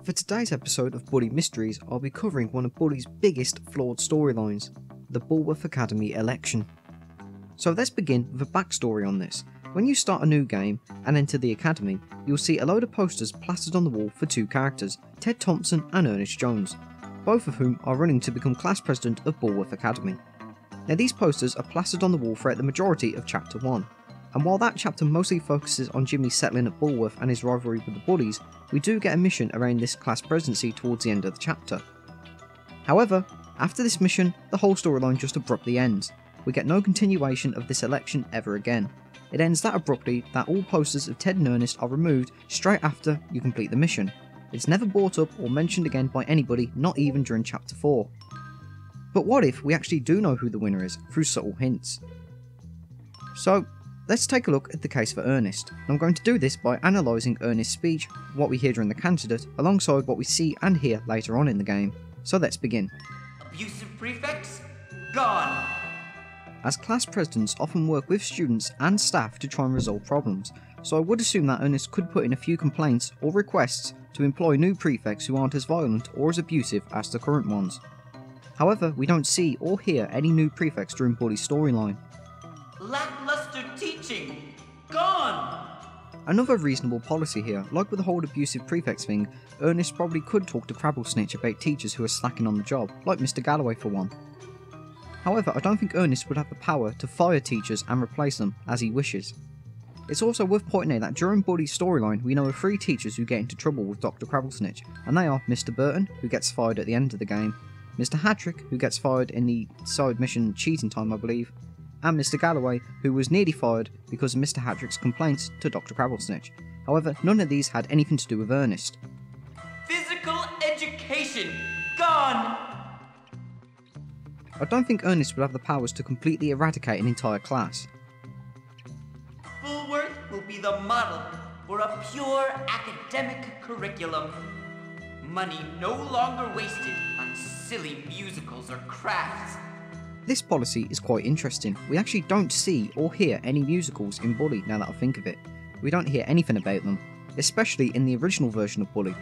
For today's episode of Bully Mysteries, I'll be covering one of Bully's biggest flawed storylines, the Bullworth Academy election. So let's begin with a backstory on this. When you start a new game and enter the Academy, you'll see a load of posters plastered on the wall for two characters, Ted Thompson and Ernest Jones, both of whom are running to become class president of Bullworth Academy. Now these posters are plastered on the wall throughout the majority of Chapter 1. And while that chapter mostly focuses on Jimmy settling at Bullworth and his rivalry with the bullies, we do get a mission around this class presidency towards the end of the chapter. However, after this mission, the whole storyline just abruptly ends. We get no continuation of this election ever again. It ends that abruptly that all posters of Ted and Ernest are removed straight after you complete the mission. It's never brought up or mentioned again by anybody, not even during Chapter 4. But what if we actually do know who the winner is, through subtle hints? So, let's take a look at the case for Ernest. I'm going to do this by analysing Ernest's speech, what we hear during the candidate, alongside what we see and hear later on in the game. So let's begin. Abusive prefects? Gone! As class presidents often work with students and staff to try and resolve problems, so I would assume that Ernest could put in a few complaints or requests to employ new prefects who aren't as violent or as abusive as the current ones. However, we don't see or hear any new prefects during Bully's storyline. Lackluster teaching? Gone! Another reasonable policy here, like with the whole abusive prefects thing, Ernest probably could talk to Crabblesnitch about teachers who are slacking on the job, like Mr. Galloway for one. However, I don't think Ernest would have the power to fire teachers and replace them as he wishes. It's also worth pointing out that during Bully's storyline we know of 3 teachers who get into trouble with Dr. Crabblesnitch, and they are Mr. Burton, who gets fired at the end of the game, Mr. Hattrick, who gets fired in the side mission cheating time I believe, and Mr. Galloway, who was nearly fired because of Mr. Hattrick's complaints to Dr. Crabblesnitch. However, none of these had anything to do with Ernest. Physical education? Gone! I don't think Ernest would have the powers to completely eradicate an entire class. Bullworth will be the model for a pure academic curriculum. Money no longer wasted on silly musicals or crafts. This policy is quite interesting. We actually don't see or hear any musicals in Bully now that I think of it. We don't hear anything about them, especially in the original version of Bully.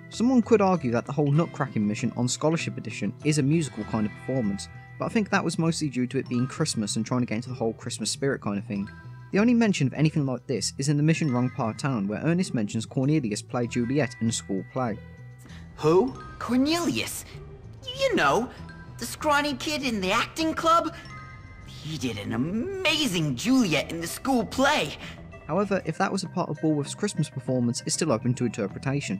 Someone could argue that the whole Nutcracking mission on Scholarship Edition is a musical kind of performance, but I think that was mostly due to it being Christmas and trying to get into the whole Christmas spirit kind of thing. The only mention of anything like this is in the mission Wrong Part Town, where Ernest mentions Cornelius played Juliet in a school play. Who? Cornelius. You know, the scrawny kid in the acting club? He did an amazing Juliet in the school play. However, if that was a part of Bullworth's Christmas performance, it's still open to interpretation.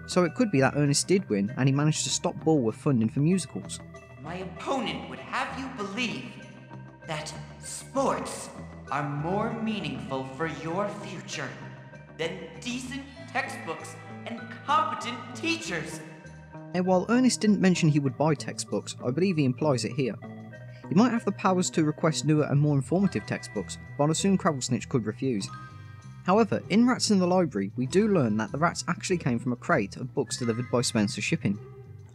So it could be that Ernest did win and he managed to stop Bullworth funding for musicals. My opponent would have you believe that sports are more meaningful for your future than decent textbooks and competent teachers. Now, while Ernest didn't mention he would buy textbooks, I believe he implies it here. He might have the powers to request newer and more informative textbooks, but I assume Crabblesnitch could refuse. However, in Rats in the Library, we do learn that the rats actually came from a crate of books delivered by Spencer Shipping.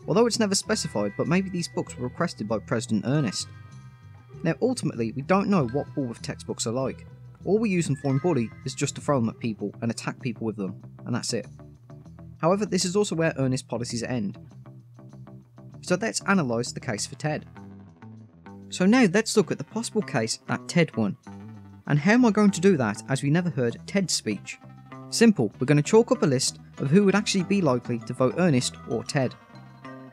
Although it's never specified, but maybe these books were requested by President Ernest. Now ultimately, we don't know what Bullworth textbooks are like. All we use them for in Bully is just to throw them at people and attack people with them, and that's it. However, this is also where Ernest's policies end. So let's analyse the case for Ted. So now let's look at the possible case that Ted won. And how am I going to do that as we never heard Ted's speech? Simple, we're going to chalk up a list of who would actually be likely to vote Ernest or Ted.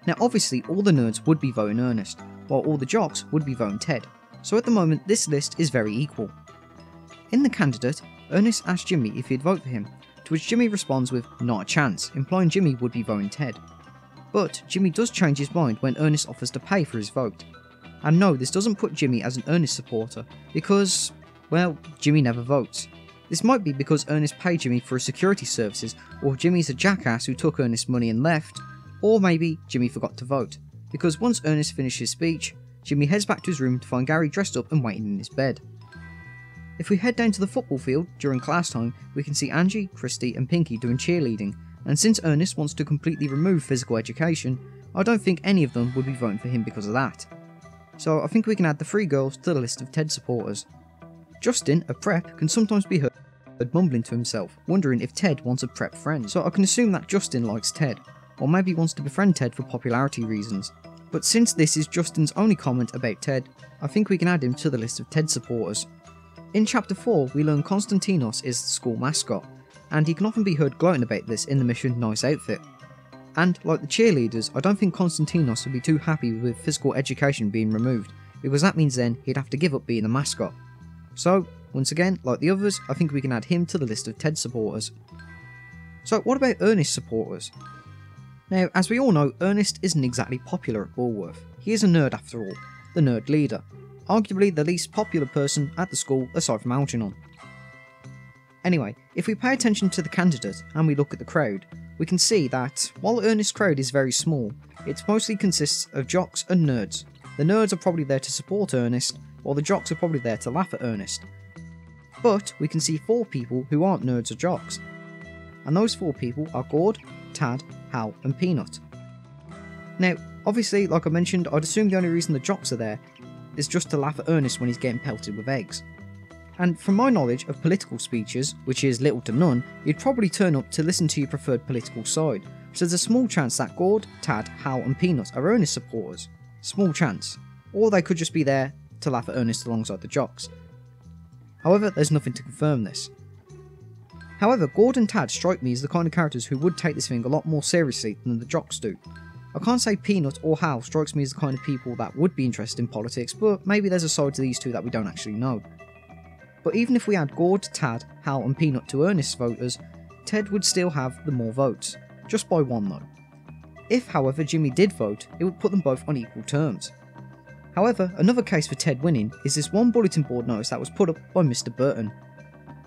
Now obviously all the nerds would be voting Ernest, while all the jocks would be voting Ted, so at the moment this list is very equal. In the candidate, Ernest asks Jimmy if he'd vote for him, to which Jimmy responds with not a chance, implying Jimmy would be voting Ted. But Jimmy does change his mind when Ernest offers to pay for his vote. And no, this doesn't put Jimmy as an Ernest supporter, because, well, Jimmy never votes. This might be because Ernest paid Jimmy for his security services, or Jimmy's a jackass who took Ernest's money and left, or maybe Jimmy forgot to vote, because once Ernest finished his speech, Jimmy heads back to his room to find Gary dressed up and waiting in his bed. If we head down to the football field during class time, we can see Angie, Christy and Pinky doing cheerleading, and since Ernest wants to completely remove physical education, I don't think any of them would be voting for him because of that. So I think we can add the 3 girls to the list of Ted supporters. Justin, a prep, can sometimes be heard mumbling to himself, wondering if Ted wants a prep friend. So I can assume that Justin likes Ted, or maybe wants to befriend Ted for popularity reasons. But since this is Justin's only comment about Ted, I think we can add him to the list of Ted supporters. In chapter 4, we learn Konstantinos is the school mascot, and he can often be heard gloating about this in the mission Nice Outfit. And like the cheerleaders, I don't think Konstantinos would be too happy with physical education being removed, because that means then he'd have to give up being the mascot. So, once again, like the others, I think we can add him to the list of Ted supporters. So what about Earnest supporters? Now, as we all know, Earnest isn't exactly popular at Bullworth. He is a nerd after all, the nerd leader, arguably the least popular person at the school aside from Algernon. Anyway, if we pay attention to the candidate and we look at the crowd, we can see that, while Earnest's crowd is very small, it mostly consists of jocks and nerds. The nerds are probably there to support Earnest, while the jocks are probably there to laugh at Earnest. But we can see 4 people who aren't nerds or jocks, and those 4 people are Gord, Tad, Hal and Peanut. Now, obviously, like I mentioned, I'd assume the only reason the jocks are there is just to laugh at Earnest when he's getting pelted with eggs. And from my knowledge of political speeches, which is little to none, you'd probably turn up to listen to your preferred political side, so there's a small chance that Gord, Tad, Hal and Peanut are Earnest supporters. Small chance. Or they could just be there to laugh at Earnest alongside the jocks. However, there's nothing to confirm this. However, Gord and Tad strike me as the kind of characters who would take this thing a lot more seriously than the jocks do. I can't say Peanut or Hal strikes me as the kind of people that would be interested in politics, but maybe there's a side to these two that we don't actually know. But even if we add Gord, Tad, Hal and Peanut to Earnest's voters, Ted would still have the more votes, just by 1 though. If, however, Jimmy did vote, it would put them both on equal terms. However, another case for Ted winning is this one bulletin board notice that was put up by Mr. Burton.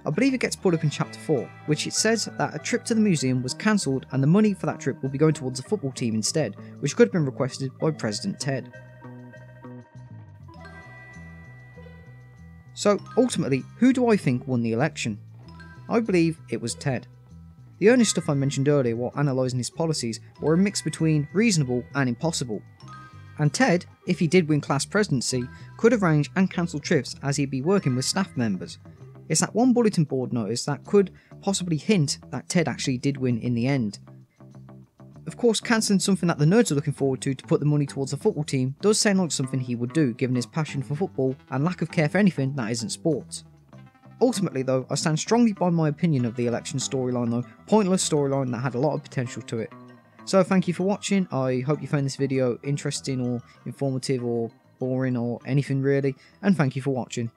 I believe it gets put up in chapter 4, which it says that a trip to the museum was cancelled and the money for that trip will be going towards the football team instead, which could have been requested by President Ted. So ultimately, who do I think won the election? I believe it was Ted. The Earnest stuff I mentioned earlier while analysing his policies were a mix between reasonable and impossible. And Ted, if he did win class presidency, could arrange and cancel trips as he'd be working with staff members. It's that one bulletin board notice that could possibly hint that Ted actually did win in the end. Of course, cancelling something that the nerds are looking forward to put the money towards the football team does sound like something he would do given his passion for football and lack of care for anything that isn't sports. Ultimately though, I stand strongly by my opinion of the election storyline though, pointless storyline that had a lot of potential to it. So thank you for watching, I hope you found this video interesting or informative or boring or anything really, and thank you for watching.